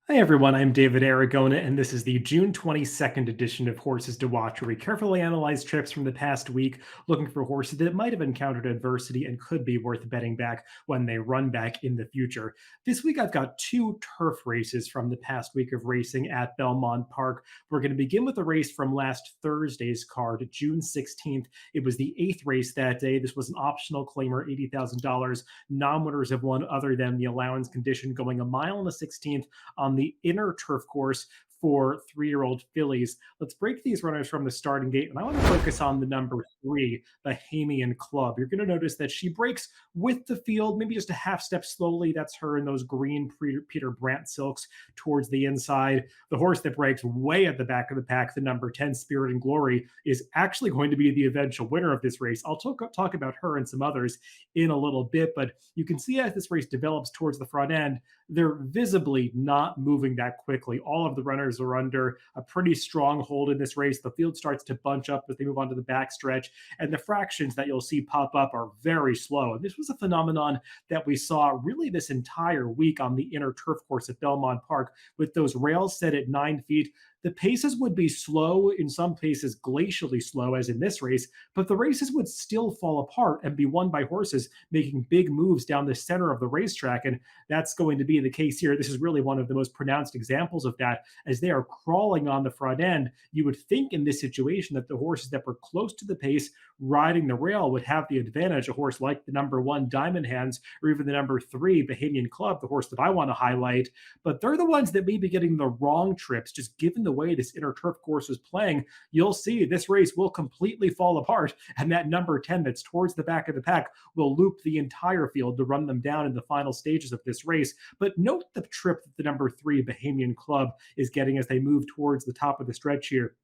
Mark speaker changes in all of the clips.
Speaker 1: Hi everyone, I'm David Aragona, and this is the June 22nd edition of Horses to Watch, where we carefully analyze trips from the past week, looking for horses that might have encountered adversity and could be worth betting back when they run back in the future. This week I've got two turf races from the past week of racing at Belmont Park. We're going to begin with a race from last Thursday's card, June 16th. It was the eighth race that day. This was an optional claimer, $80,000. Non-winners have won other than the allowance condition, going a mile and a 16th on the inner turf course for 3-year-old fillies. Let's break these runners from the starting gate, and I want to focus on the number 3, Bahamian Club. You're going to notice that she breaks with the field, maybe just a half step slowly. That's her in those green Peter Brandt silks towards the inside. The horse that breaks way at the back of the pack, the number 10, Spirit and Glory, is actually going to be the eventual winner of this race. I'll talk about her and some others in a little bit, but you can see as this race develops towards the front end, they're visibly not moving that quickly. All of the runners are under a pretty strong hold in this race. The field starts to bunch up as they move on to the backstretch, and the fractions that you'll see pop up are very slow. And this was a phenomenon that we saw really this entire week on the inner turf course at Belmont Park, with those rails set at 9 feet. The paces would be slow, in some cases glacially slow, as in this race, but the races would still fall apart and be won by horses making big moves down the center of the racetrack. And that's going to be the case here. This is really one of the most pronounced examples of that, as they are crawling on the front end. You would think in this situation that the horses that were close to the pace riding the rail would have the advantage. A horse like the number 1, Diamond Hands, or even the number 3, Bahamian Club, the horse that I want to highlight. But they're the ones that may be getting the wrong trips, just given the way this inner turf course is playing. You'll see this race will completely fall apart, and that number 10 that's towards the back of the pack will loop the entire field to run them down in the final stages of this race. But note the trip that the number 3, Bahamian Club, is getting as they move towards the top of the stretch here.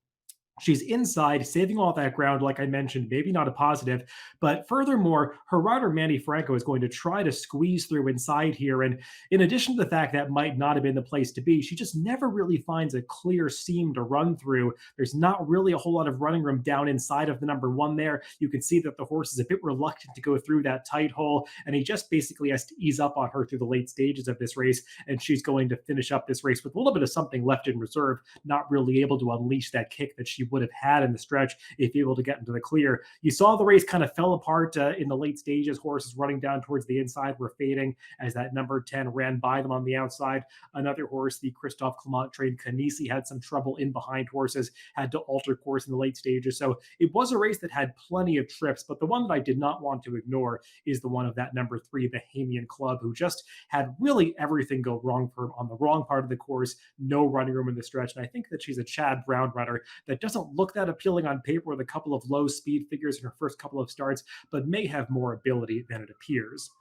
Speaker 1: She's inside, saving all that ground, like I mentioned, maybe not a positive. But furthermore, her rider, Manny Franco, is going to try to squeeze through inside here. And in addition to the fact that might not have been the place to be, she just never really finds a clear seam to run through. There's not really a whole lot of running room down inside of the number 1 there. You can see that the horse is a bit reluctant to go through that tight hole, and he just basically has to ease up on her through the late stages of this race. And she's going to finish up this race with a little bit of something left in reserve, not really able to unleash that kick that she would have had in the stretch if able to get into the clear. You saw the race kind of fell apart in the late stages. Horses running down towards the inside were fading as that number 10 ran by them on the outside. Another horse, the Christophe Clement trained Canisi, had some trouble in behind horses, had to alter course in the late stages. So it was a race that had plenty of trips, but the one that I did not want to ignore is the one of that number 3, Bahamian Club, who just had really everything go wrong for him on the wrong part of the course. No running room in the stretch. And I think that she's a Chad Brown runner that doesn't look that appealing on paper with a couple of low speed figures in her first couple of starts, but may have more ability than it appears.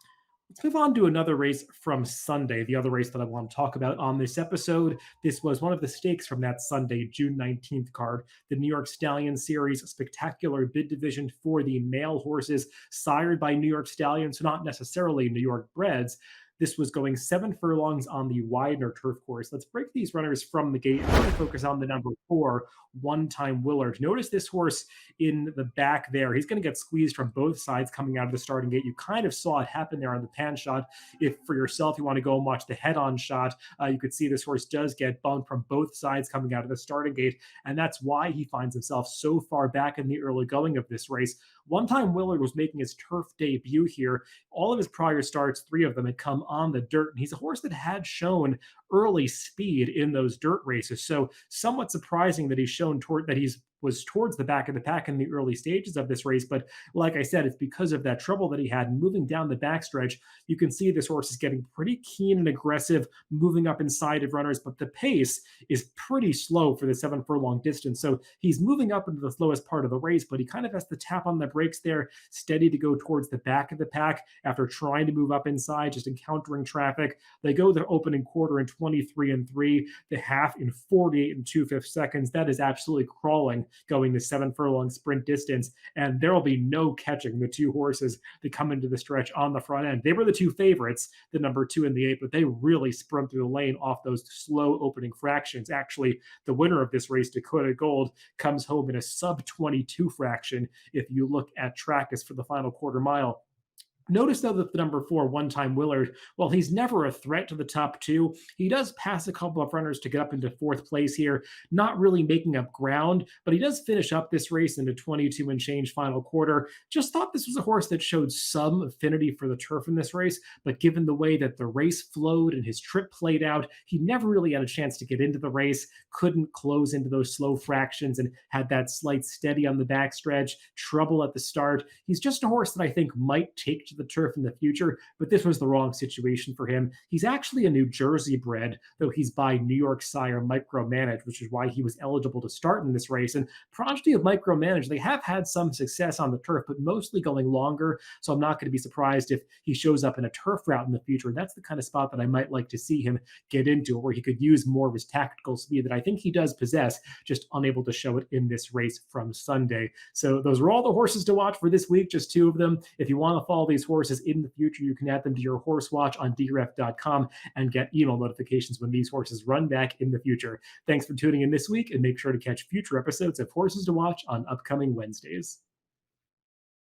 Speaker 1: Let's move on to another race from Sunday, the other race that I want to talk about on this episode. This was one of the stakes from that Sunday, June 19th card, the New York Stallion Series Spectacular Bid Division for the male horses sired by New York Stallions, so not necessarily New York breds. This was going 7 furlongs on the Widener turf course. Let's break these runners from the gate. I'm going to focus on the number 4, One Time Willard. Notice this horse in the back there. He's going to get squeezed from both sides coming out of the starting gate. You kind of saw it happen there on the pan shot. If for yourself you want to go and watch the head-on shot, you could see this horse does get bumped from both sides coming out of the starting gate, and that's why he finds himself so far back in the early going of this race. One Time Willard was making his turf debut here. All of his prior starts, 3 of them, had come on the dirt, and he's a horse that had shown early speed in those dirt races. So somewhat surprising that he's shown was towards the back of the pack in the early stages of this race. But like I said, it's because of that trouble that he had moving down the backstretch. You can see this horse is getting pretty keen and aggressive, moving up inside of runners, but the pace is pretty slow for the 7 furlong distance. So he's moving up into the slowest part of the race, but he kind of has to tap on the brakes there, steady to go towards the back of the pack after trying to move up inside, just encountering traffic. They go the opening quarter in 23 and 3, the half in 48 and 2/5 seconds. That is absolutely crawling, going the 7 furlong sprint distance, and there will be no catching the 2 horses that come into the stretch on the front end. They were the 2 favorites, the number 2 and the 8, but they really sprint through the lane off those slow opening fractions. Actually, the winner of this race, Dakota Gold, comes home in a sub 22 fraction if you look at Trackus for the final quarter mile. Notice though that the number 4 one-time Willard, while he's never a threat to the top two, he does pass a couple of runners to get up into fourth place here, not really making up ground, but he does finish up this race into 22 and change final quarter. Just thought this was a horse that showed some affinity for the turf in this race, but given the way that the race flowed and his trip played out, he never really had a chance to get into the race, couldn't close into those slow fractions, and had that slight steady on the backstretch, trouble at the start. He's just a horse that I think might take to the turf in the future, but this was the wrong situation for him. He's actually a New Jersey bred, though he's by New York sire Micromanage, which is why he was eligible to start in this race. And progeny of Micromanage, they have had some success on the turf, but mostly going longer. So I'm not going to be surprised if he shows up in a turf route in the future. That's the kind of spot that I might like to see him get into, where he could use more of his tactical speed that I think he does possess, just unable to show it in this race from Sunday. So those were all the horses to watch for this week, just two of them. If you want to follow these horses in the future, you can add them to your horse watch on DRF.com and get email notifications when these horses run back in the future. Thanks for tuning in this week, and make sure to catch future episodes of Horses to Watch on upcoming Wednesdays.